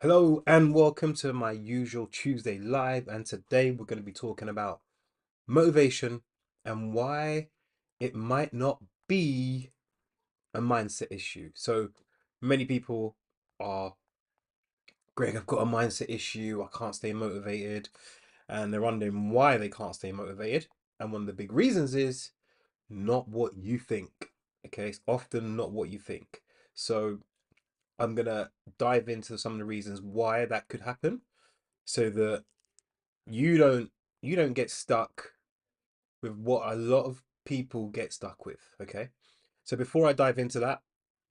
Hello and welcome to my usual Tuesday live, and today we're going to be talking about motivation and why it might not be a mindset issue. So many people are, Greg, I've got a mindset issue, I can't stay motivated, and they're wondering why they can't stay motivated. And one of the big reasons is not what you think. Okay, it's often not what you think. So I'm gonna dive into some of the reasons why that could happen so that you don't you don't get stuck with what a lot of people get stuck with. Okay, so before I dive into that,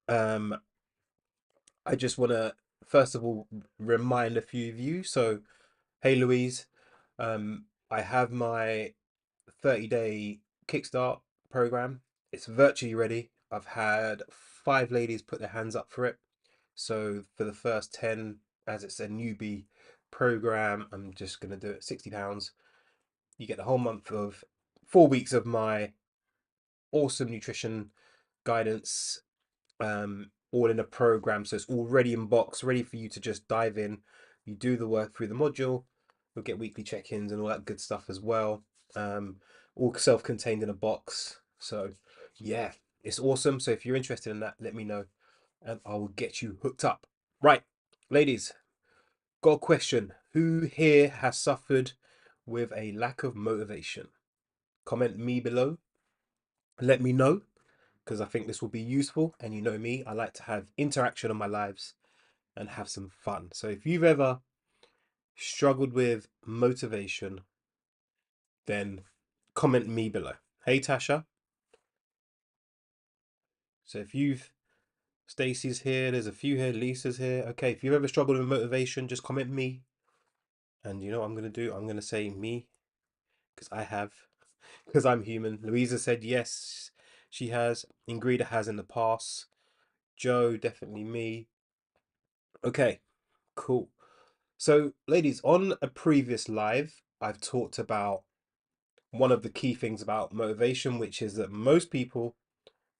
um I just want to first of all remind a few of you. So hey Louise, I have my 30-day kickstart program. It's virtually ready. I've had 5 ladies put their hands up for it. So for the first 10, as it's a newbie program, I'm just going to do it £60. You get the whole month of 4 weeks of my awesome nutrition guidance, all in a program. So it's already in box, ready for you to just dive in. You do the work through the module. You'll get weekly check-ins and all that good stuff as well. Um, all self-contained in a box. So yeah, it's awesome. So if you're interested in that, let me know and I will get you hooked up. Right, ladies, got a question. Who here has suffered with a lack of motivation? Comment me below. Let me know because I think this will be useful. And you know me, I like to have interaction on my lives and have some fun. So if you've ever struggled with motivation, then comment me below. Hey Tasha. So if you've Stacy's here, there's a few here, Lisa's here. Okay, if you've ever struggled with motivation, just comment me. And you know what I'm gonna do? I'm gonna say me because I have, because I'm human. Louisa said yes, she has. Ingrida has in the past. Joe, definitely me. Okay, cool. So, ladies, on a previous live, I've talked about one of the key things about motivation, which is that most people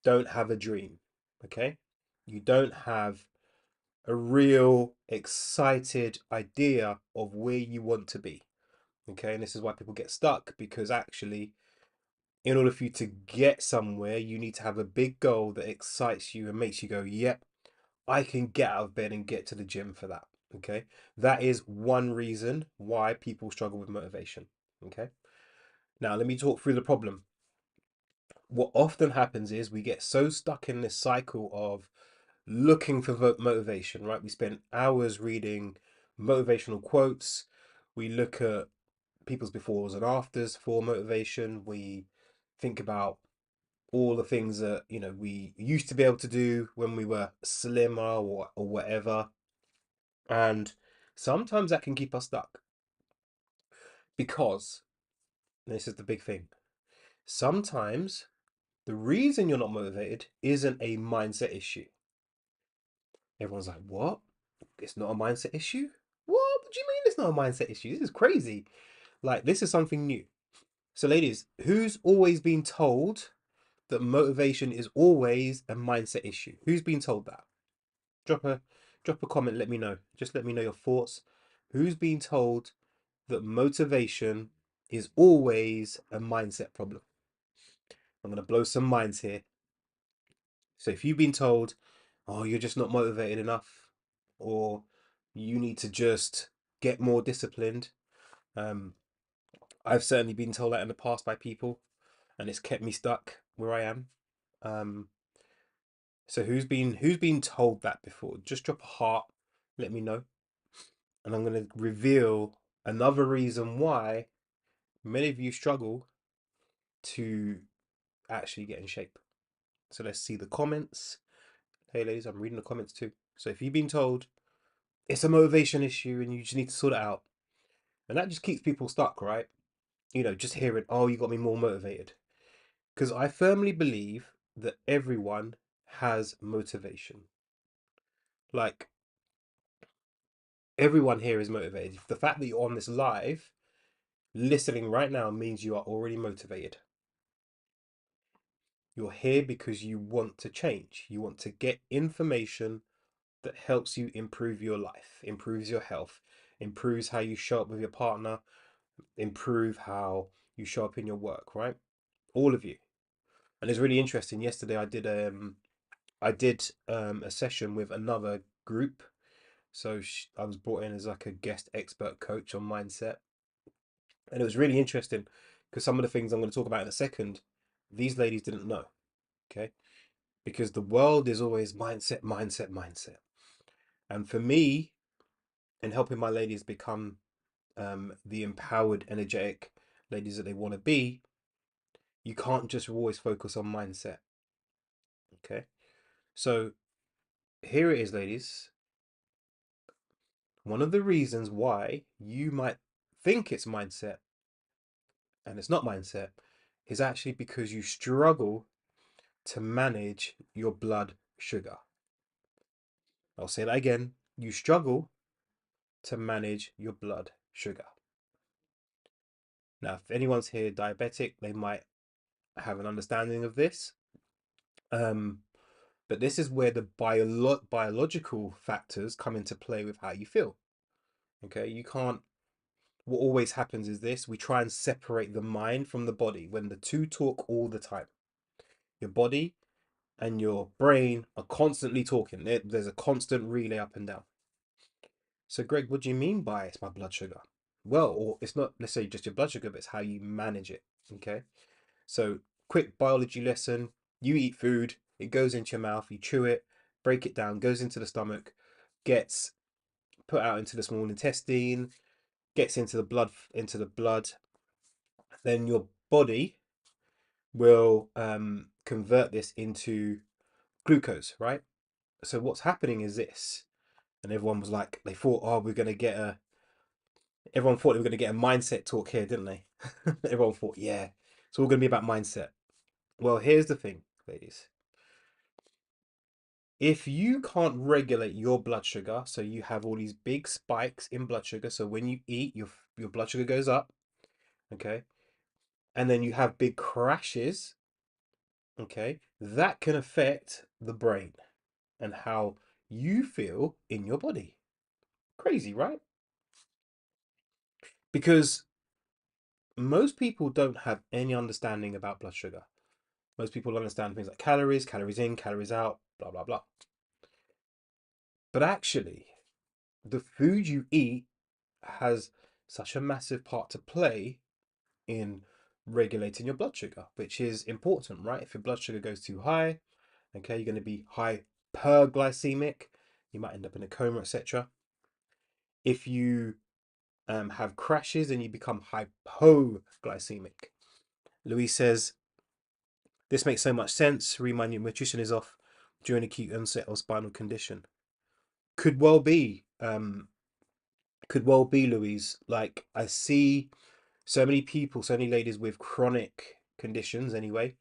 don't have a dream. Okay, you don't have a real excited idea of where you want to be. Okay, and this is why people get stuck because actually, in order for you to get somewhere, you need to have a big goal that excites you and makes you go, yep, I can get out of bed and get to the gym for that. Okay. That is one reason why people struggle with motivation. Okay. Now, let me talk through the problem. What often happens is we get so stuck in this cycle of looking for motivation, right? We spend hours reading motivational quotes. We look at people's befores and afters for motivation. We think about all the things that we used to be able to do when we were slimmer or whatever, and sometimes that can keep us stuck because this is the big thing. Sometimes the reason you're not motivated isn't a mindset issue. Everyone's like, what? It's not a mindset issue? What do you mean it's not a mindset issue? This is crazy. Like, this is something new. So ladies, who's always been told that motivation is always a mindset issue? Who's been told that? Drop a comment, let me know. Just let me know your thoughts. Who's been told that motivation is always a mindset problem? I'm going to blow some minds here. So if you've been told, oh, you're just not motivated enough, or you need to just get more disciplined, um, I've certainly been told that in the past by people, and it's kept me stuck where I am. Um, so who's been told that before? Just drop a heart, let me know, and I'm going to reveal another reason why many of you struggle to actually get in shape. So let's see the comments. Hey, ladies, I'm reading the comments too. So if you've been told it's a motivation issue and you just need to sort it out, and that just keeps people stuck, right? Just hearing, oh, you got me more motivated. Because I firmly believe that everyone has motivation. Like, everyone here is motivated. The fact that you're on this live listening right now means you are already motivated. You're here because you want to change. You want to get information that helps you improve your life, improves your health, improves how you show up with your partner, improve how you show up in your work, right? All of you. And it's really interesting. Yesterday I did a session with another group. So I was brought in as like a guest expert coach on mindset. And it was really interesting because some of the things I'm going to talk about in a second, these ladies didn't know. Okay. Because the world is always mindset, mindset, mindset. And for me, in helping my ladies become the empowered, energetic ladies that they want to be, you can't just always focus on mindset. Okay. So here it is, ladies. One of the reasons why you might think it's mindset and it's not mindset is actually because you struggle to manage your blood sugar. I'll say that again. You struggle to manage your blood sugar. Now, if anyone's here diabetic, they might have an understanding of this. But this is where the biological factors come into play with how you feel. Okay, you can't. What always happens is this: we try and separate the mind from the body when the two talk all the time. Your body and your brain are constantly talking. There's a constant relay up and down. So, Greg, what do you mean by it's my blood sugar? Well, or it's not necessarily just your blood sugar, but it's how you manage it. Okay. So, quick biology lesson: you eat food, it goes into your mouth, you chew it, break it down, goes into the stomach, gets put out into the small intestine, gets into the blood. Then your body will convert this into glucose, right? So what's happening is this, and everyone was like, they thought, oh, everyone thought they were going to get a mindset talk here, didn't they? Everyone thought, yeah, it's all going to be about mindset. Well, here's the thing, ladies. If you can't regulate your blood sugar, so you have all these big spikes in blood sugar, so when you eat, your blood sugar goes up, okay? And then you have big crashes, okay? That can affect the brain and how you feel in your body. Crazy, right? Because most people don't have any understanding about blood sugar. Most people understand things like calories, calories in, calories out, blah, blah, blah. But actually, the food you eat has such a massive part to play in regulating your blood sugar, which is important, right? If your blood sugar goes too high, okay, you're going to be hyperglycemic. You might end up in a coma, etc. If you have crashes, then you become hypoglycemic. Louise says, this makes so much sense. Remind your nutrition is off during acute onset of spinal condition. Could well be, Louise. Like I see so many people, so many ladies with chronic conditions anyway,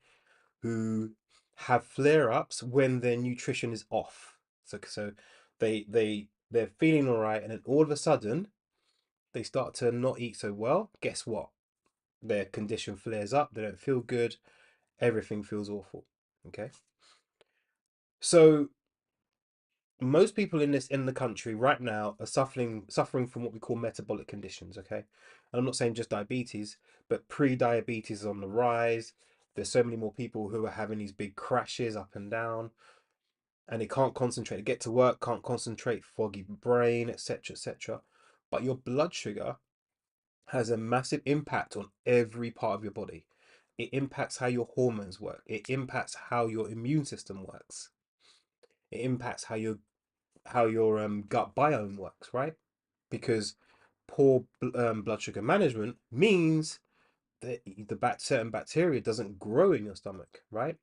who have flare-ups when their nutrition is off. So they're feeling all right, and then all of a sudden they start to not eat so well. Guess what? Their condition flares up. They don't feel good. Everything feels awful. Okay. So most people in the country right now are suffering from what we call metabolic conditions. Okay, and I'm not saying just diabetes, but pre-diabetes is on the rise. There's so many more people who are having these big crashes up and down, and they can't concentrate. They get to work, can't concentrate, foggy brain, etc., etc. But your blood sugar has a massive impact on every part of your body. It impacts how your hormones work. It impacts how your immune system works. It impacts how your gut biome works, right? Because poor blood sugar management means that certain bacteria doesn't grow in your stomach, right?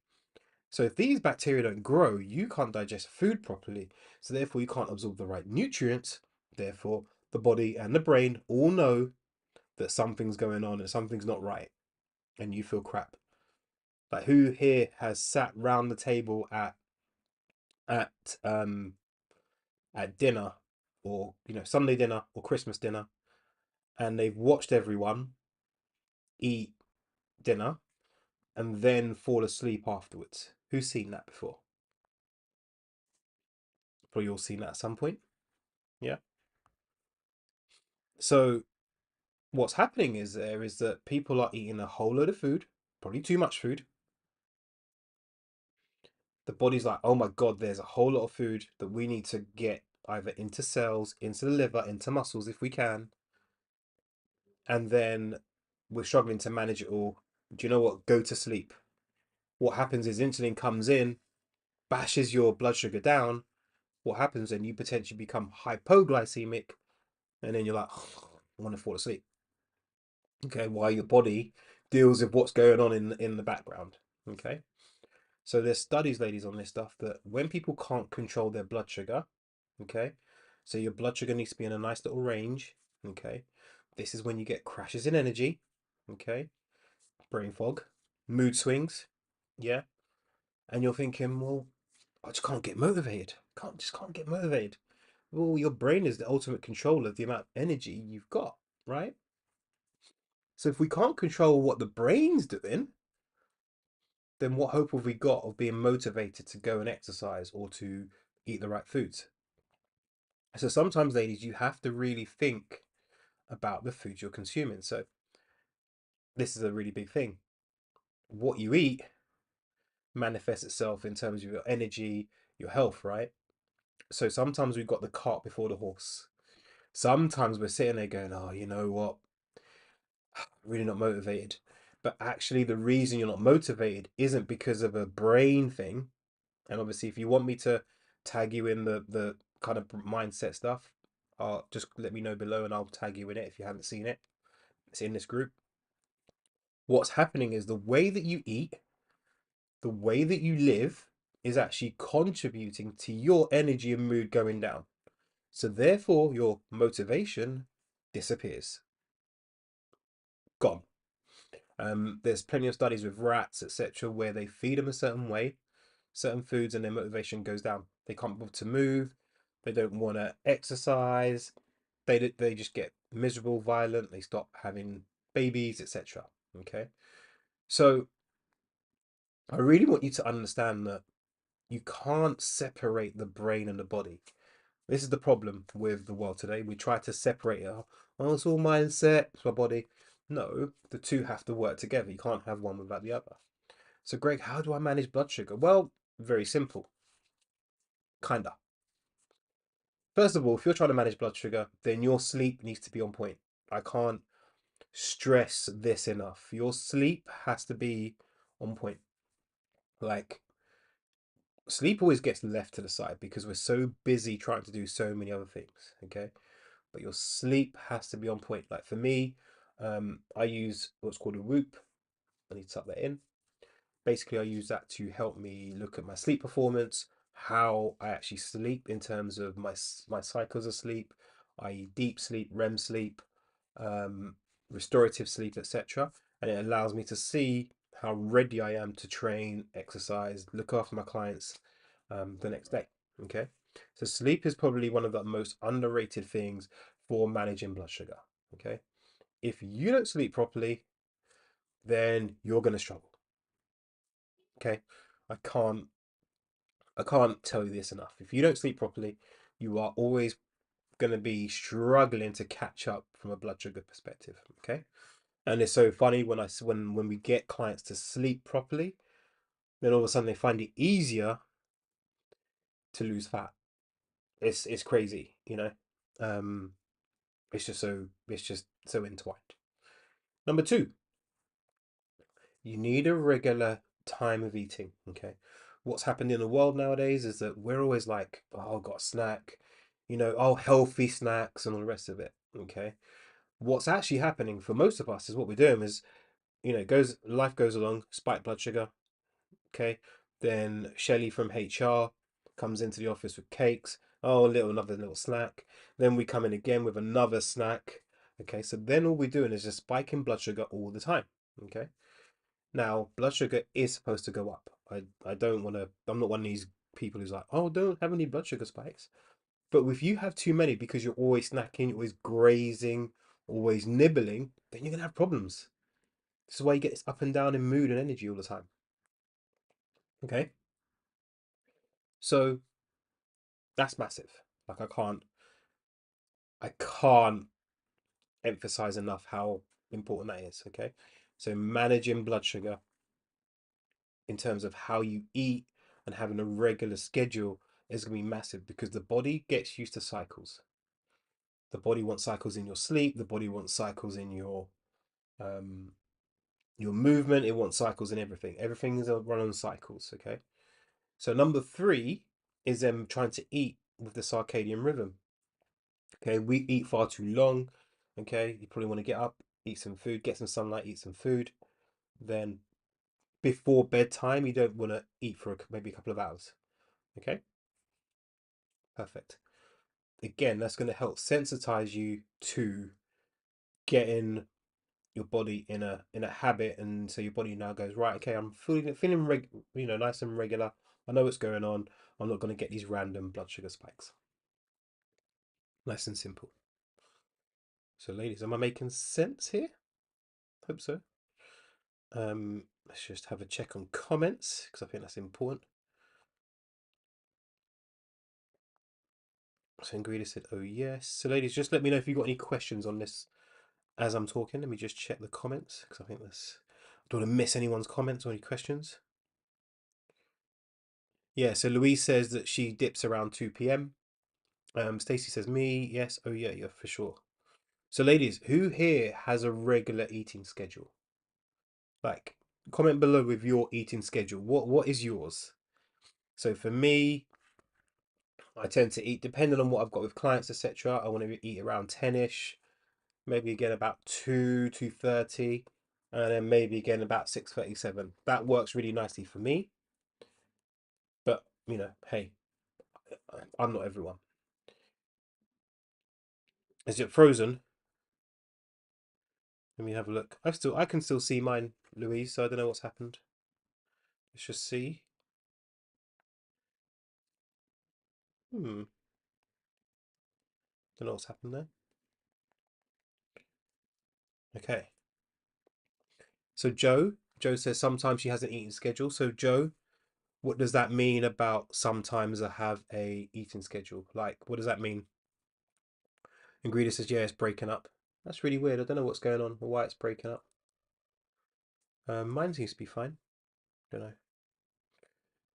So if these bacteria don't grow, you can't digest food properly. So therefore, you can't absorb the right nutrients. Therefore, the body and the brain all know that something's going on and something's not right, and you feel crap. Like who here has sat round the table at um at dinner, or Sunday dinner or Christmas dinner, and they've watched everyone eat dinner and then fall asleep afterwards? Who's seen that before? Probably all seen that at some point. Yeah. So what's happening is that people are eating a whole load of food, probably too much food. The body's like, oh my God, there's a whole lot of food that we need to get either into cells, into the liver, into muscles if we can. And then we're struggling to manage it all. Do you know what? Go to sleep. What happens is insulin comes in, bashes your blood sugar down. What happens then? You potentially become hypoglycemic, and then you're like, oh, I want to fall asleep. Okay, while your body deals with what's going on in the background. Okay, so there's studies, ladies, on this stuff that when people can't control their blood sugar, okay, so your blood sugar needs to be in a nice little range. Okay, this is when you get crashes in energy. Okay, brain fog, mood swings. Yeah, and you're thinking, well, I just can't get motivated. Can't get motivated. Well, your brain is the ultimate control of the amount of energy you've got, right? So if we can't control what the brain's doing, then what hope have we got of being motivated to go and exercise or to eat the right foods? So sometimes, ladies, you have to really think about the foods you're consuming. So this is a really big thing. What you eat manifests itself in terms of your energy, your health, right? So sometimes we've got the cart before the horse. Sometimes we're sitting there going, oh, you know what? Really not motivated. But actually, the reason you're not motivated isn't because of a brain thing. And obviously, if you want me to tag you in the kind of mindset stuff, just let me know below and I'll tag you in it if you haven't seen it. It's in this group. What's happening is the way that you eat, the way that you live is actually contributing to your energy and mood going down. So therefore, your motivation disappears. Gone. There's plenty of studies with rats, etc., where they feed them a certain way, certain foods, and their motivation goes down. They can't be able to move. They don't want to exercise. They just get miserable, violent. They stop having babies, etc. Okay, so I really want you to understand that you can't separate the brain and the body. This is the problem with the world today. We try to separate it. Oh, it's all mindset, it's my body. No, the two have to work together. You can't have one without the other. So, Greg, how do I manage blood sugar? Well, very simple. Kinda. First of all, if you're trying to manage blood sugar, then your sleep needs to be on point. I can't stress this enough. Your sleep has to be on point. Like, sleep always gets left to the side because we're so busy trying to do so many other things. Okay. But your sleep has to be on point. Like for me, I use what's called a Whoop. I need to tuck that in. Basically, I use that to help me look at my sleep performance, how I actually sleep in terms of my cycles of sleep, i.e., deep sleep, REM sleep, um, restorative sleep, etc. And it allows me to see how ready I am to train, exercise, look after my clients the next day. Okay, so sleep is probably one of the most underrated things for managing blood sugar. Okay, if you don't sleep properly, then you're going to struggle. Okay, I can't I can't tell you this enough. If you don't sleep properly, you are always going to be struggling to catch up from a blood sugar perspective. Okay, and it's so funny when we get clients to sleep properly, then all of a sudden they find it easier to lose fat. It's crazy, you know. Um, it's just so entwined. Number two, you need a regular time of eating. Okay. What's happened in the world nowadays is that we're always like, oh, I've got a snack, oh, healthy snacks and all the rest of it. Okay. What's actually happening for most of us is what we're doing is, life goes along, spike blood sugar. Okay. Then Shelley from HR comes into the office with cakes. Oh, another little snack. Then we come in again with another snack. Okay. So then all we're doing is just spiking blood sugar all the time. Okay. Now, blood sugar is supposed to go up. I don't want to, I'm not one of these people who's like, oh, don't have any blood sugar spikes. But if you have too many because you're always snacking, you're always grazing, always nibbling, then you're going to have problems. This is why you get this up and down in mood and energy all the time. Okay. So That's massive. Like I can't emphasize enough how important that is. Okay. So managing blood sugar in terms of how you eat and having a regular schedule is going to be massive because the body gets used to cycles. The body wants cycles in your sleep. The body wants cycles in um, your movement. It wants cycles in everything. Everything is run on cycles. Okay. So number three is them trying to eat with the circadian rhythm. Okay, we eat far too long. Okay, you probably want to get up, eat some food, get some sunlight, eat some food. Then before bedtime, you don't want to eat for maybe a couple of hours. Okay, perfect. Again, that's going to help sensitize you to getting your body in a habit, and so your body now goes right. Okay, I'm feeling nice and regular. I know what's going on. I'm not going to get these random blood sugar spikes. Nice and simple. So, ladies, am I making sense here? Hope so. Let's just have a check on comments because I think that's important. So Ingrida said, "Oh yes." So, ladies, just let me know if you've got any questions on this as I'm talking. Let me just check the comments because I think that's. I don't want to miss anyone's comments or any questions. Yeah. So Louise says that she dips around 2 p.m. Stacey says me. Yes. Oh yeah. Yeah, for sure. So, ladies, who here has a regular eating schedule? Like, comment below with your eating schedule. What is yours? So for me, I tend to eat depending on what I've got with clients, etc. I want to eat around 10ish, maybe again about 2:30, and then maybe again about 6:37. That works really nicely for me. But hey, I'm not everyone. Is it frozen? Let me have a look. I can still see mine, Louise, so I don't know what's happened. Let's just see. Hmm. Don't know what's happened there. Okay. So Joe says sometimes she has an eating schedule. So Joe, what does that mean about sometimes I have a eating schedule? Like, what does that mean? Ingrida says, yeah, it's breaking up. That's really weird. I don't know what's going on or why it's breaking up. Mine seems to be fine. Don't know.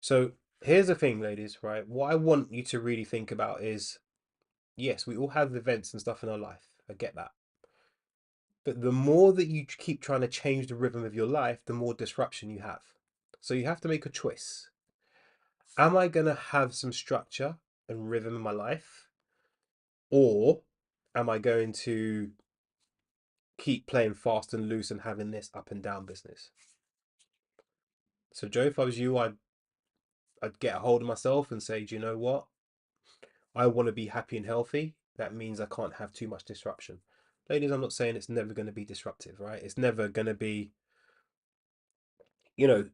So here's the thing, ladies, right? What I want you to really think about is, yes, we all have events and stuff in our life. I get that. But the more that you keep trying to change the rhythm of your life, the more disruption you have. So you have to make a choice. Am I going to have some structure and rhythm in my life? Or am I going to keep playing fast and loose and having this up and down business? So, Joe, if I was you, I'd get a hold of myself and say, do you know what? I want to be happy and healthy. That means I can't have too much disruption. Ladies, I'm not saying it's never going to be disruptive, right? It's never going to be,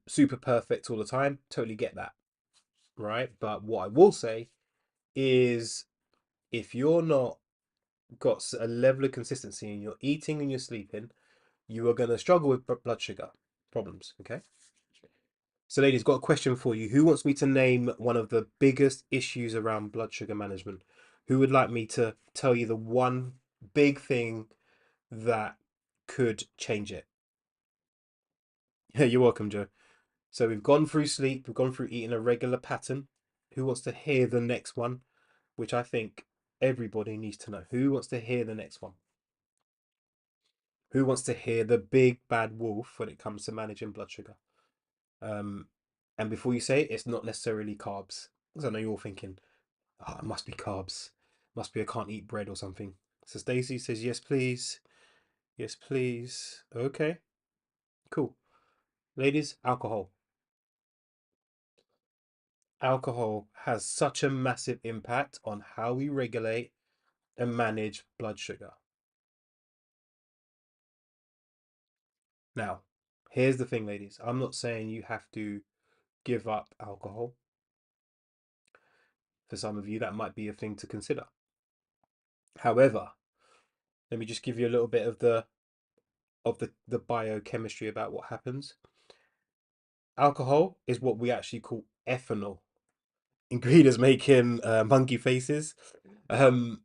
super perfect all the time. Totally get that, right? But what I will say is if you're not got a level of consistency in your eating and your sleeping, you are going to struggle with blood sugar problems, okay? So, ladies, got a question for you. Who wants me to name one of the biggest issues around blood sugar management? Who would like me to tell you the one big thing that could change it? Yeah, you're welcome, Joe. So we've gone through sleep, we've gone through eating a regular pattern. Who wants to hear the next one? Which I think everybody needs to know. Who wants to hear the next one? Who wants to hear the big bad wolf when it comes to managing blood sugar? Um, and before you say it, it's not necessarily carbs. Because I know you're all thinking, oh, it must be carbs. Must be I can't eat bread or something. So Stacey says, yes, please. Yes, please. Okay, cool. Ladies, alcohol. Alcohol has such a massive impact on how we regulate and manage blood sugar. Now, here's the thing, ladies. I'm not saying you have to give up alcohol. For some of you, that might be a thing to consider. However, let me just give you a little bit of the biochemistry about what happens. Alcohol is what we actually call ethanol Ingrida's making monkey faces. Um,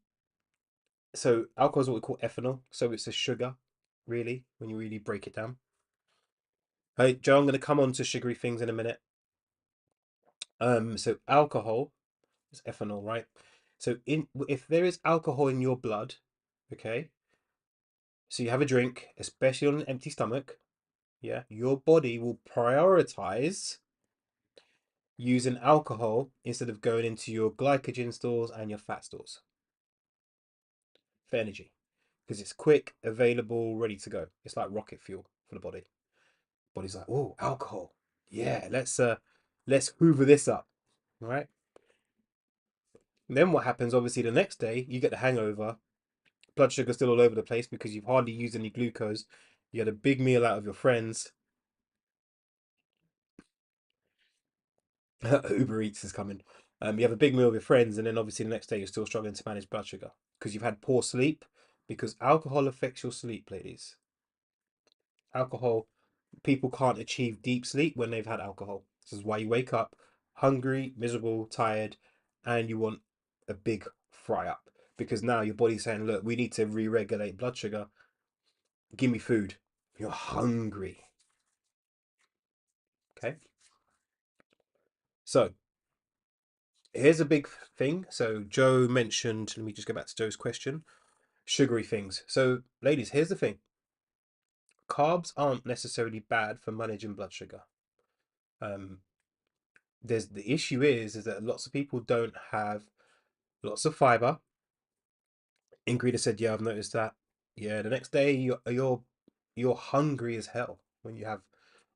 so alcohol is what we call ethanol. So it's a sugar, really, when you really break it down. Hey, Joe, I'm going to come on to sugary things in a minute. So alcohol is ethanol, right? So if there is alcohol in your blood, okay, so you have a drink, especially on an empty stomach, yeah, your body will prioritize using alcohol instead of going into your glycogen stores and your fat stores for energy because it's quick, available, ready to go. It's like rocket fuel for the body. Body's like, oh, alcohol. Yeah, let's hoover this up. All right. And then what happens, obviously, the next day, you get the hangover, blood sugar still all over the place because you've hardly used any glucose. You had a big meal out of your friends. Uber Eats is coming. You have a big meal with your friends, and then obviously the next day you're still struggling to manage blood sugar because you've had poor sleep. Because alcohol affects your sleep, ladies. Alcohol, people can't achieve deep sleep when they've had alcohol. This is why you wake up hungry, miserable, tired, and you want a big fry up because now your body's saying, "Look, we need to re-regulate blood sugar. Give me food." You're hungry. Okay, so here's a big thing. So Joe mentioned. Let me just go back to Joe's question. Sugary things. So, ladies, here's the thing. Carbs aren't necessarily bad for managing blood sugar. Um, there's the issue is that lots of people don't have lots of fiber. Ingrida said, "Yeah, I've noticed that." Yeah, the next day you're hungry as hell when you have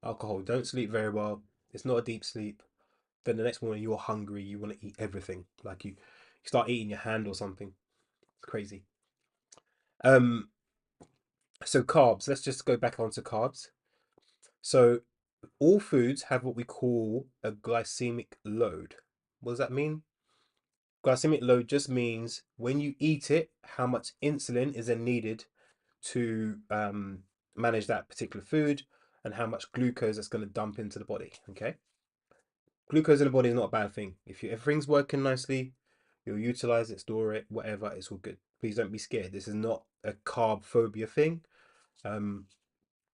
alcohol. Don't sleep very well. It's not a deep sleep. Then the next morning you're hungry. You want to eat everything. Like you start eating your hand or something. It's crazy. Um, so carbs. Let's just go back onto carbs. So all foods have what we call a glycemic load. What does that mean? Glycemic load just means when you eat it, how much insulin is then needed to manage that particular food and how much glucose that's going to dump into the body. Okay. Glucose in the body is not a bad thing. If everything's working nicely, you'll utilize it, store it, whatever, it's all good. Please don't be scared. This is not a carb phobia thing. Um,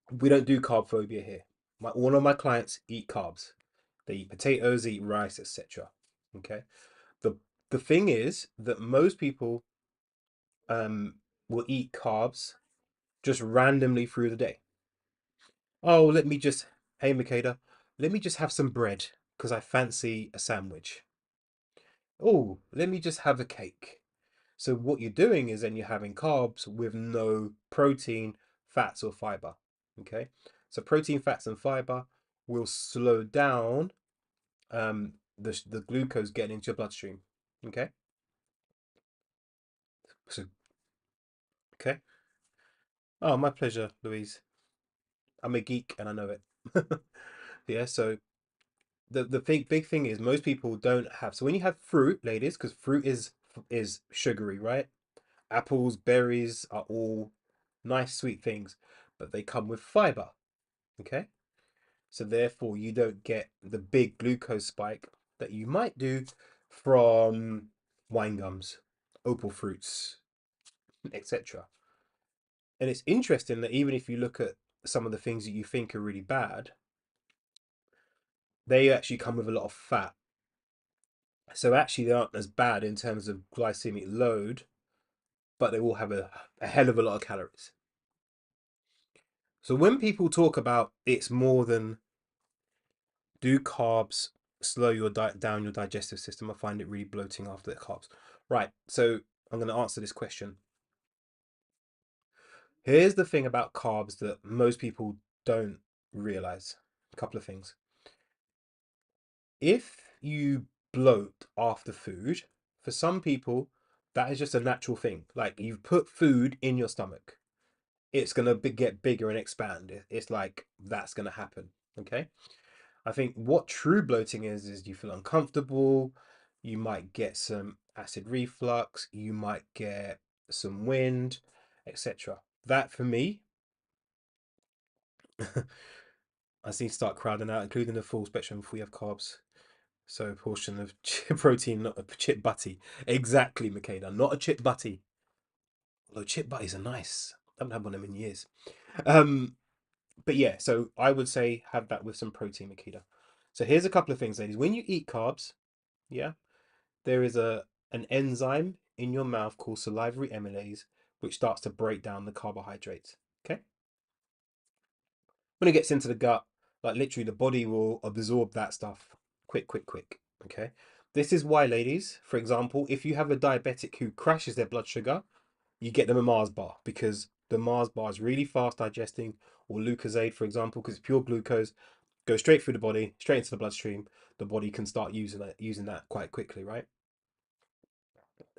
we don't do carb phobia here. All of my clients eat carbs. They eat potatoes, they eat rice, etc. Okay. The the thing is that most people will eat carbs just randomly through the day. Oh, hey Makeda, let me just have some bread because I fancy a sandwich. Oh, let me just have a cake. So what you're doing is then you're having carbs with no protein, fats, or fiber. Okay, so protein, fats, and fiber will slow down the glucose getting into your bloodstream. Okay, so okay. Oh, my pleasure, Louise. I'm a geek and I know it. Yeah, so the big thing is most people don't have. So when you have fruit, ladies, because fruit is sugary, right? Apples, berries are all nice sweet things, but they come with fiber. Okay, so therefore you don't get the big glucose spike that you might do from wine gums, opal fruits, etc. And it's interesting that even if you look at some of the things that you think are really bad, they actually come with a lot of fat. So actually, they aren't as bad in terms of glycemic load, but they will have a hell of a lot of calories. So when people talk about it's more than do carbs slow your down your digestive system, I find it really bloating after the carbs. Right. So I'm going to answer this question. Here's the thing about carbs that most people don't realize. A couple of things. If you bloat after food, for some people, that is just a natural thing. Like you've put food in your stomach, it's gonna get bigger and expand. It's like that's gonna happen. Okay. I think what true bloating is you feel uncomfortable. You might get some acid reflux. You might get some wind, etc. That for me, I need to start crowding out, including the full spectrum if we have carbs. So a portion of protein, not a chip butty. Exactly, Makeda. Not a chip butty. Although chip butties are nice. I haven't had one of them in years. Um, but yeah, so I would say have that with some protein, Makeda. So here's a couple of things, ladies. When you eat carbs, yeah, there is an enzyme in your mouth called salivary amylase, which starts to break down the carbohydrates. Okay. When it gets into the gut, like literally the body will absorb that stuff quick, quick, quick. Okay. This is why, ladies, for example, if you have a diabetic who crashes their blood sugar, you get them a Mars bar because the Mars bar is really fast digesting, or Lucozade, for example, because it's pure glucose, goes straight through the body, straight into the bloodstream. The body can start using that quite quickly, right?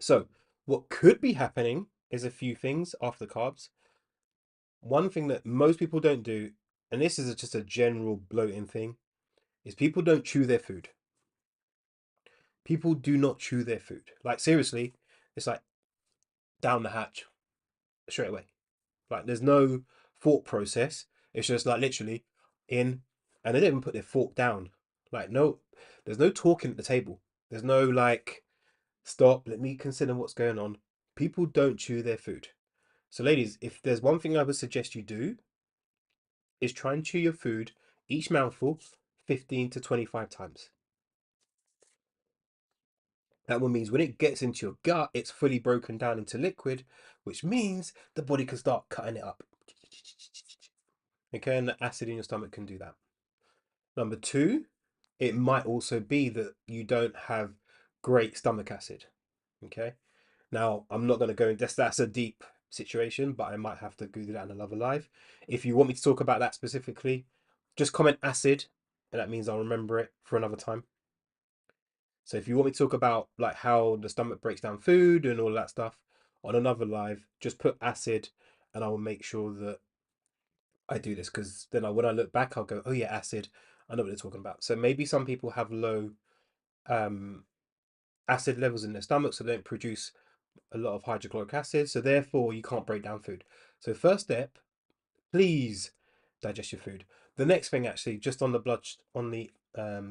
So, what could be happening is a few things after the carbs. One thing that most people don't do, and this is just a general bloating thing, is people don't chew their food. People do not chew their food. Like seriously, it's like down the hatch straight away. Like there's no thought process. It's just like literally in, and they don't even put their fork down. Like no, there's no talking at the table. There's no like stop. Let me consider what's going on. People don't chew their food. So, ladies, if there's one thing I would suggest you do, is try and chew your food each mouthful 15 to 25 times. That one means when it gets into your gut, it's fully broken down into liquid, which means the body can start cutting it up. Okay, and the acid in your stomach can do that. Number two, it might also be that you don't have great stomach acid. Okay, now I'm not going to go into that's a deep situation, but I might have to do that in another live. If you want me to talk about that specifically, just comment acid, and that means I'll remember it for another time. So if you want me to talk about like how the stomach breaks down food and all that stuff on another live, just put acid, and I will make sure that I do this because then when I look back, I'll go, oh yeah, acid. I know what they're talking about. So maybe some people have low um, acid levels in their stomach, so they don't produce a lot of hydrochloric acid. So therefore, you can't break down food. So first step, please digest your food. The next thing, actually, just on the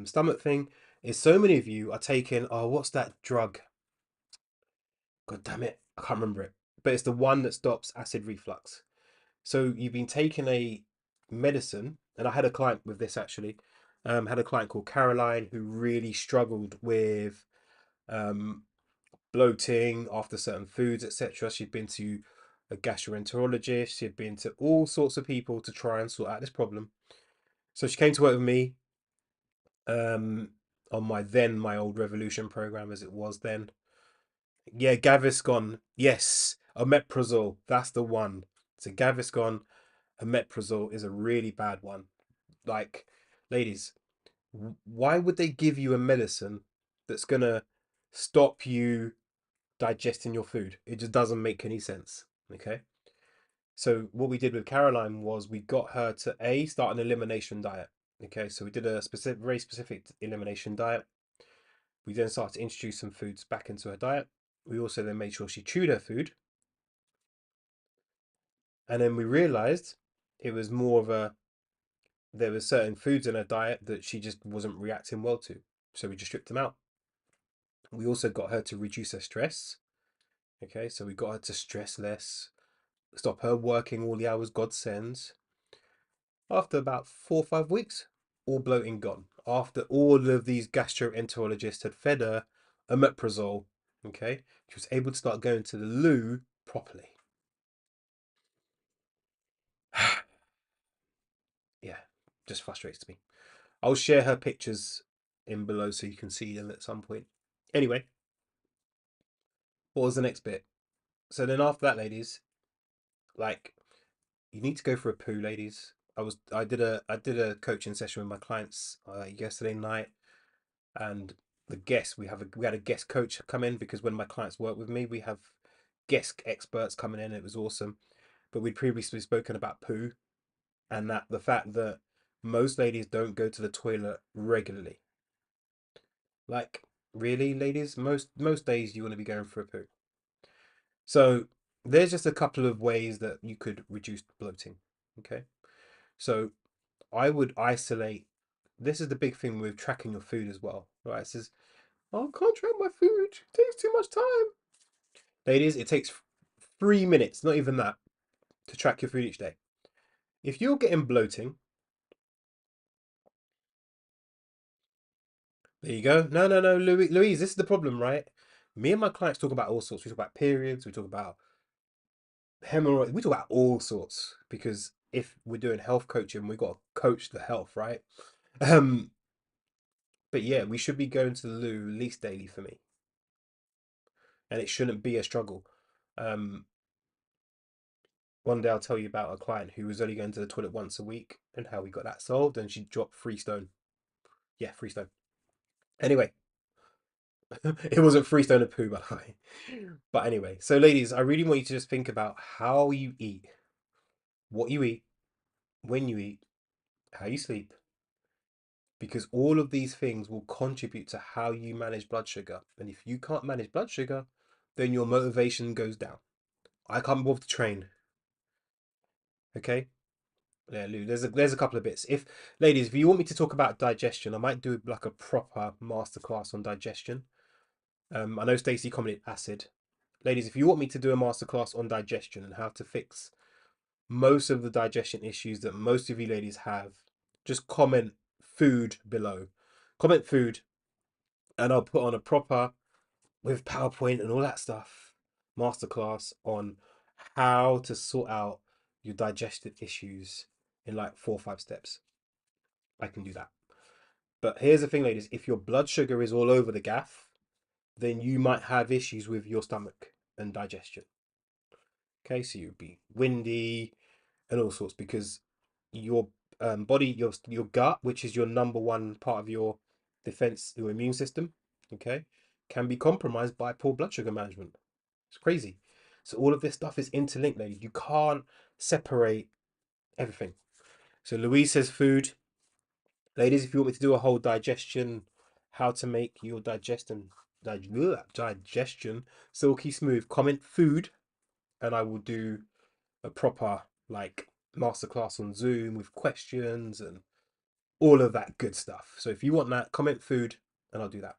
stomach thing, is so many of you are taking, oh, what's that drug? God damn it, I can't remember it. But it's the one that stops acid reflux. So you've been taking a medicine, and I had a client with this actually. Had a client called Caroline who really struggled with um, bloating after certain foods, etc. She'd been to a gastroenterologist, she'd been to all sorts of people to try and sort out this problem. So she came to work with me um, on my old Revolution program as it was then. Yeah, Gaviscon. Yes, omeprazole. That's the one. So Gaviscon, omeprazole is a really bad one. Like, ladies, why would they give you a medicine that's gonna stop you digesting your food? It just doesn't make any sense. Okay. So what we did with Caroline was we got her to start an elimination diet. Okay, so we did a very specific elimination diet. We then started to introduce some foods back into her diet. We also then made sure she chewed her food. And then we realized it was more of there were certain foods in her diet that she just wasn't reacting well to. So we just stripped them out. We also got her to reduce her stress. Okay, so we got her to stress less, stop her working all the hours God sends. After about 4 or 5 weeks, all bloating gone. After all of these gastroenterologists had fed her omeprazole, okay, she was able to start going to the loo properly. Yeah, just frustrates me. I'll share her pictures in below so you can see them at some point. Anyway, what was the next bit? So then after that, ladies, like you need to go for a poo, ladies. I did a coaching session with my clients yesterday night, and we had a guest coach come in because when my clients work with me, we have guest experts coming in. It was awesome, but we'd previously spoken about poo and that the fact that most ladies don't go to the toilet regularly. Like, really, ladies? Most days you want to be going for a poo. So there's just a couple of ways that you could reduce bloating. Okay. So I would isolate this is the big thing with tracking your food as well, right? It says, oh, I can't track my food. It takes too much time. Ladies, it takes 3 minutes, not even that, to track your food each day. If you're getting bloating, there you go. No, no, no, Louise, this is the problem, right? Me and my clients talk about all sorts. We talk about periods, we talk about hemorrhoids, we talk about all sorts because if we're doing health coaching, we've got to coach the health, right? Um, but yeah, we should be going to the loo at least daily for me, and it shouldn't be a struggle. Um, one day I'll tell you about a client who was only going to the toilet once a week and how we got that solved, and she dropped 3 stone. Yeah, 3 stone. Anyway, it wasn't 3 stone of poo, by the way. But anyway, so ladies, I really want you to just think about how you eat, what you eat, when you eat, how you sleep, because all of these things will contribute to how you manage blood sugar. And if you can't manage blood sugar, then your motivation goes down. I can't be bothered to train. Okay? Yeah, Lou, there's a couple of bits. If ladies, if you want me to talk about digestion, I might do like a proper masterclass on digestion. I know Stacey commented acid. Ladies, if you want me to do a masterclass on digestion and how to fix most of the digestion issues that most of you ladies have, just comment food below. Comment food, and I'll put on a proper with PowerPoint and all that stuff masterclass on how to sort out your digestive issues in like 4 or 5 steps. I can do that. But here's the thing, ladies, if your blood sugar is all over the gaff, then you might have issues with your stomach and digestion. Okay, so you'd be windy and all sorts because your body, your gut, which is your number one part of your defense, your immune system, okay, can be compromised by poor blood sugar management. It's crazy. So all of this stuff is interlinked, ladies. You can't separate everything. So Louise says food. Ladies, if you want me to do a whole digestion, how to make your digestion silky smooth, comment food, and I will do a proper like masterclass on Zoom with questions and all of that good stuff. So if you want that, comment food, and I'll do that.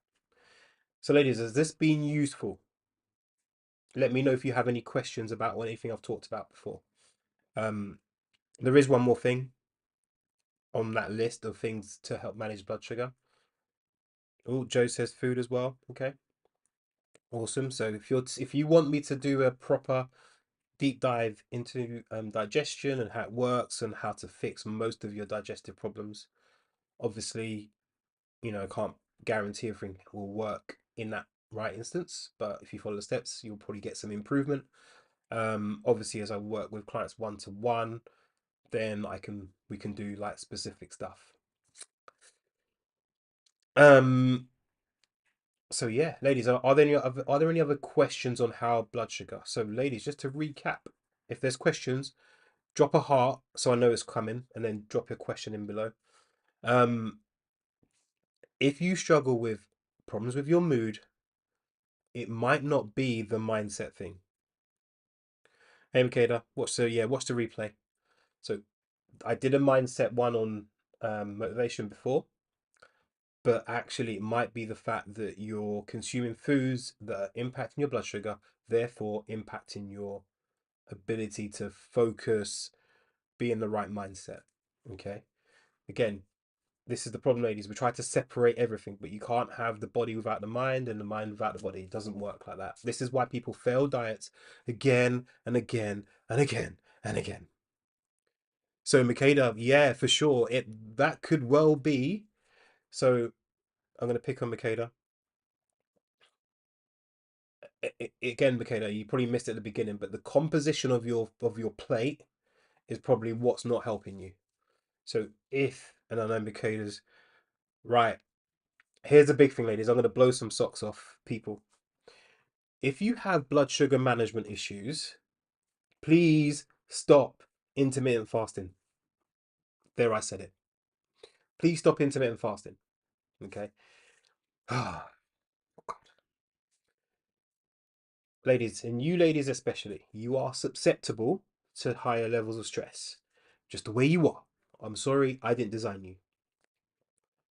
So, ladies, has this been useful? Let me know if you have any questions about anything I've talked about before. There is one more thing on that list of things to help manage blood sugar. Oh, Joe says food as well. Okay, awesome. So if you want me to do a proper deep dive into digestion and how it works and how to fix most of your digestive problems, obviously, I can't guarantee everything will work in that right instance, but if you follow the steps, you'll probably get some improvement. Obviously, as I work with clients one to one, then we can do like specific stuff. Um, so yeah, ladies, are there any other questions on how blood sugar? So, ladies, just to recap, if there's questions, drop a heart so I know it's coming, and then drop your question in below. Um, if you struggle with problems with your mood, it might not be the mindset thing. Hey, Makeda, watch the replay. So I did a mindset one on motivation before, but actually it might be the fact that you're consuming foods that are impacting your blood sugar, therefore impacting your ability to focus, be in the right mindset. Okay. Again, this is the problem, ladies. We try to separate everything, but you can't have the body without the mind and the mind without the body. It doesn't work like that. This is why people fail diets again and again and again and again. So, Makeda, yeah, for sure, that could well be. So, I'm going to pick on Makeda. Again, Makeda, you probably missed it at the beginning, but the composition of your plate is probably what's not helping you. So, and I know Makeda's right. Here's the big thing, ladies. I'm going to blow some socks off people. If you have blood sugar management issues, please stop intermittent fasting. There, I said it. Please stop intermittent fasting. Okay. Ah, ladies, and you ladies especially, you are susceptible to higher levels of stress. Just the way you are. I'm sorry, I didn't design you.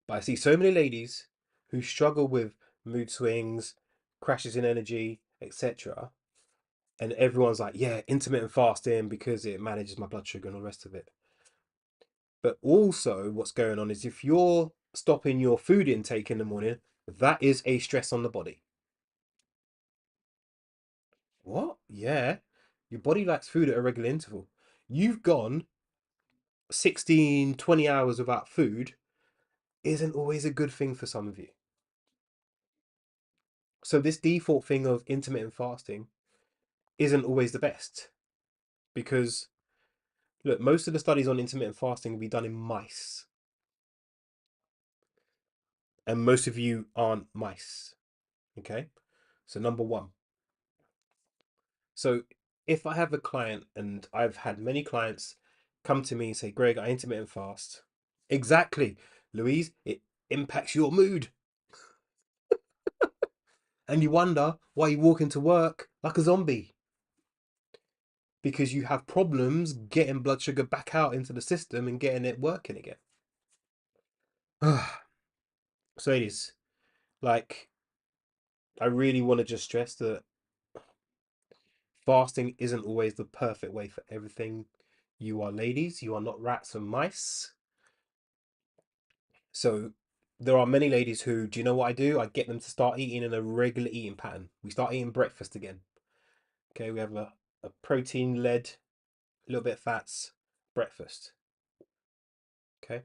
But I see so many ladies who struggle with mood swings, crashes in energy, etc. And everyone's like, yeah, intermittent fasting because it manages my blood sugar and all the rest of it. But also, what's going on is if you're stopping your food intake in the morning, that is a stress on the body. What? Yeah. Your body likes food at a regular interval. You've gone 16, 20 hours without food, isn't always a good thing for some of you. So, this default thing of intermittent fasting isn't always the best because, look, most of the studies on intermittent fasting will be done in mice, and most of you aren't mice. Okay. So, number one. So, if I have a client, and I've had many clients come to me and say, Greg, I intermittent fast. Exactly, Louise, it impacts your mood. And you wonder why you walk into work like a zombie because you have problems getting blood sugar back out into the system and getting it working again. So it is like, I really want to just stress that fasting isn't always the perfect way for everything. You are ladies, you are not rats and mice. So there are many ladies who, do you know what I do? I get them to start eating in a regular eating pattern. We start eating breakfast again. Okay, we have a protein led, a little bit of fats breakfast. Okay.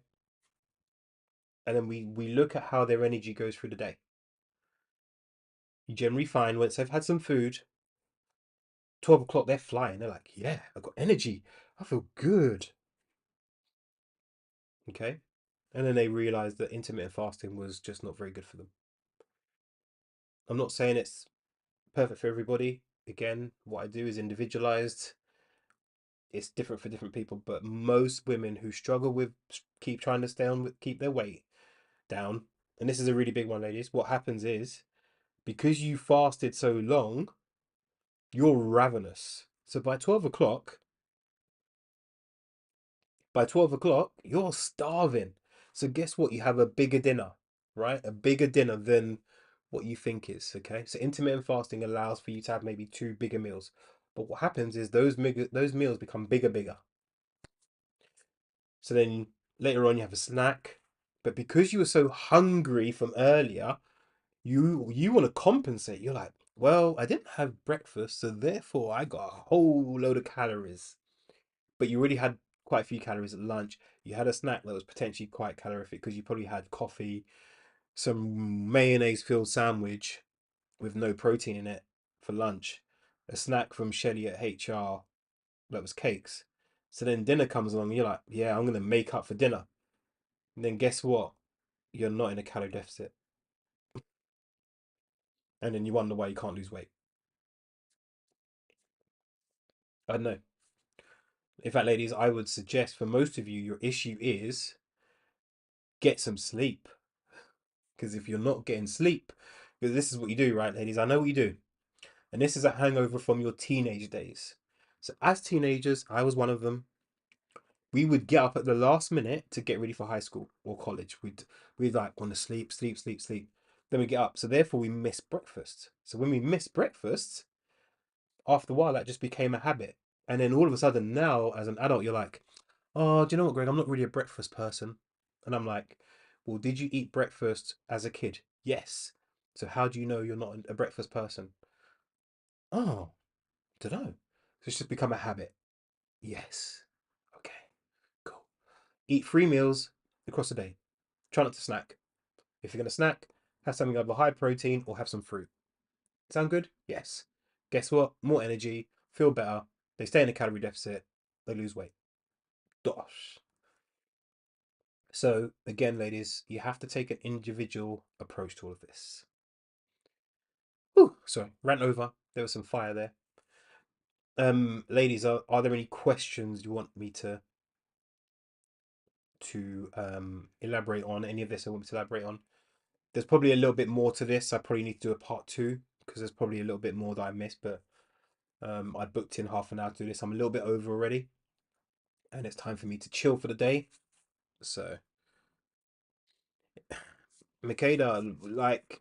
And then we look at how their energy goes through the day. You generally find once they've had some food, 12 o'clock, they're flying. They're like, yeah, I've got energy. I feel good. Okay. And then they realize that intermittent fasting was just not very good for them. I'm not saying it's perfect for everybody. Again, what I do is individualized. It's different for different people, but most women who struggle with keep trying to stay on with keep their weight down, and this is a really big one, ladies. What happens is because you fasted so long, you're ravenous. So by 12 o'clock, you're starving. So guess what? You have a bigger dinner, right? A bigger dinner than what you think is, okay? So intermittent fasting allows for you to have maybe two bigger meals. But what happens is those meals become bigger. So then later on you have a snack. But because you were so hungry from earlier, you want to compensate. You're like, well, I didn't have breakfast, so therefore I got a whole load of calories. But you already had quite a few calories at lunch. You had a snack that was potentially quite calorific because you probably had coffee, some mayonnaise filled sandwich with no protein in it for lunch, a snack from Shelly at HR that was cakes. So then dinner comes along, and you're like, yeah, I'm gonna make up for dinner. And then guess what? You're not in a calorie deficit. And then you wonder why you can't lose weight. I don't know. In fact, ladies, I would suggest for most of you, your issue is get some sleep. Because if you're not getting sleep, because this is what you do, right, ladies? I know what you do. And this is a hangover from your teenage days. So, as teenagers, I was one of them. We would get up at the last minute to get ready for high school or college. We'd like want to sleep. Then we get up. So, therefore, we miss breakfast. So, when we miss breakfast, after a while, that just became a habit. And then all of a sudden, now as an adult, you're like, oh, do you know what, Greg? I'm not really a breakfast person. And I'm like, well, did you eat breakfast as a kid? Yes. So how do you know you're not a breakfast person? Oh, don't know. So it's just become a habit. Yes. Okay, cool. Eat 3 meals across the day. Try not to snack. If you're going to snack, have something either high protein or have some fruit. Sound good? Yes. Guess what? More energy, feel better. They stay in a calorie deficit, they lose weight. Dosh. So, again, ladies, you have to take an individual approach to all of this. Ooh, sorry, rant over. There was some fire there. Ladies, are there any questions you want me to elaborate on? Any of this I want me to elaborate on? There's probably a little bit more to this. I probably need to do a part two because there's probably a little bit more that I missed, but I booked in half an hour to do this. I'm a little bit over already, and it's time for me to chill for the day. So Makeda, like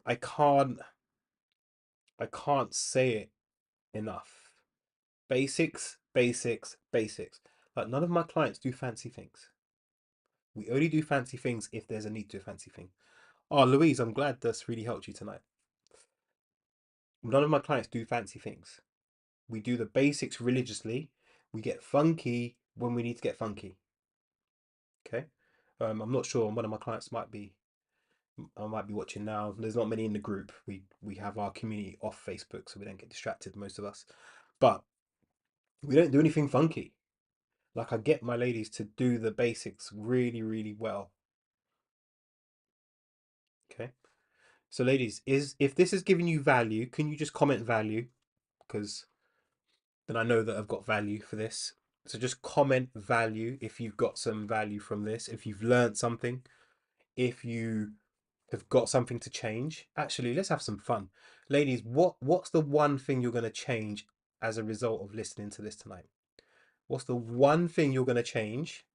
I can't I can't say it enough. Basics, basics, basics. Like none of my clients do fancy things. We only do fancy things if there's a need to do a fancy thing. Oh, Louise, I'm glad that's really helped you tonight. None of my clients do fancy things. We do the basics religiously. We get funky when we need to get funky. Okay. I'm not sure. One of my clients might be. I might be watching now. There's not many in the group. We have our community off Facebook, so we don't get distracted. Most of us, but we don't do anything funky. Like I get my ladies to do the basics really, really well. Okay. So, ladies, is if this is giving you value, can you just comment value? Because then I know that I've got value for this. So just comment value if you've got some value from this, if you've learned something, if you have got something to change. Actually, let's have some fun. Ladies, what's the one thing you're going to change as a result of listening to this tonight? What's the one thing you're going to change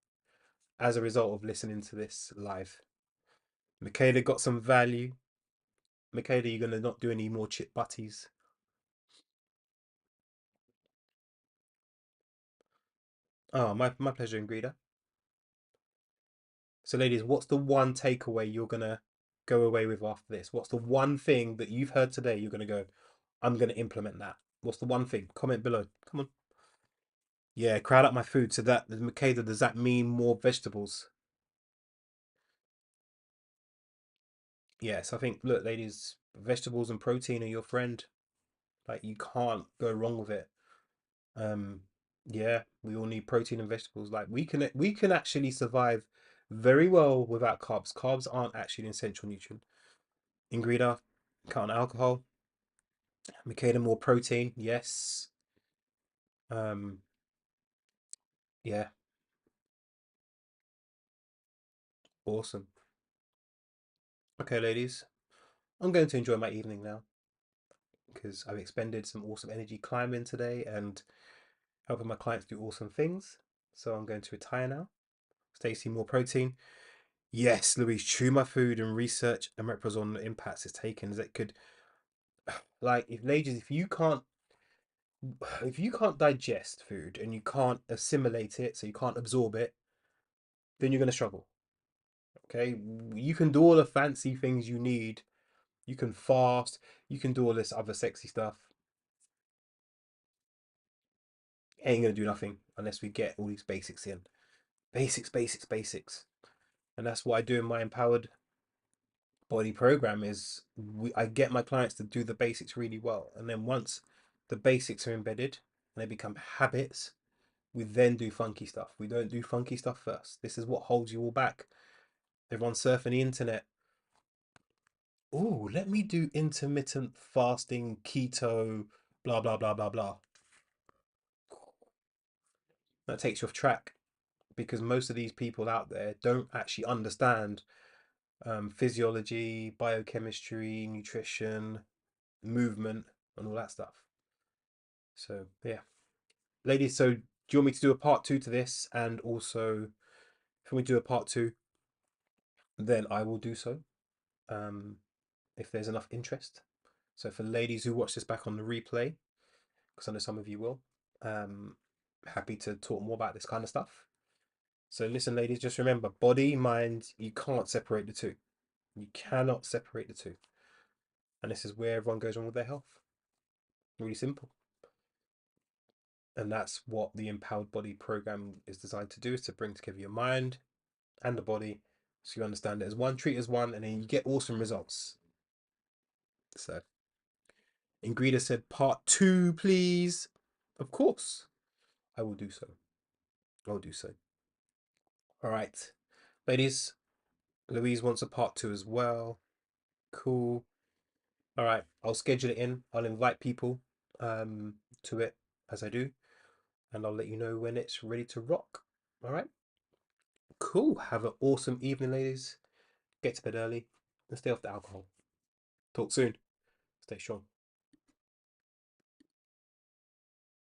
as a result of listening to this live? Michaela got some value. Michaela, you're going to not do any more chip butties. Oh, my pleasure, Ingrida. So, ladies, what's the one takeaway you're gonna go away with after this? What's the one thing that you've heard today you're gonna go, I'm gonna implement that? What's the one thing? Comment below. Come on. Yeah, crowd up my food. So that, Makeda, does that mean more vegetables? Yes, I think, look, ladies, vegetables and protein are your friend. Like you can't go wrong with it. Um, yeah, we all need protein and vegetables. Like we can actually survive very well without carbs. Carbs aren't actually an essential nutrient. Ingredients, cut on alcohol. Makeda, more protein. Yes. Um, yeah, awesome. Okay, ladies, I'm going to enjoy my evening now because I've expended some awesome energy climbing today and helping my clients do awesome things. So I'm going to retire now. Stacey, more protein. Yes, Louise, chew my food and research omeprazole the impacts it's taken. As it could, like, if ladies, if you can't digest food and you can't assimilate it, so you can't absorb it, then you're going to struggle. Okay, you can do all the fancy things you need. You can fast. You can do all this other sexy stuff. Ain't gonna do nothing unless we get all these basics in. Basics, basics, basics. And that's what I do in my empowered body program. I get my clients to do the basics really well, and then once the basics are embedded and they become habits, we then do funky stuff. We don't do funky stuff first. This is what holds you all back. Everyone's surfing the internet. Oh, let me do intermittent fasting, keto, blah blah blah blah blah. That takes you off track because most of these people out there don't actually understand physiology, biochemistry, nutrition, movement, and all that stuff. So yeah, ladies. So do you want me to do a part two to this? And also, if we do a part two, then I will do so. Um, if there's enough interest. So for ladies who watch this back on the replay, because I know some of you will, um, happy to talk more about this kind of stuff. So listen, ladies, just remember, body, mind, you can't separate the two. You cannot separate the two. And this is where everyone goes wrong with their health. Really simple. And that's what the Empowered Body program is designed to do, is to bring together your mind and the body so you understand it as one, treat as one, and then you get awesome results. So Ingrida said part two, please. Of course, I will do so. I'll do so. All right. Ladies, Louise wants a part two as well. Cool. All right. I'll schedule it in. I'll invite people to it as I do, and I'll let you know when it's ready to rock. All right. Cool. Have an awesome evening, ladies. Get to bed early and stay off the alcohol. Talk soon. Stay strong.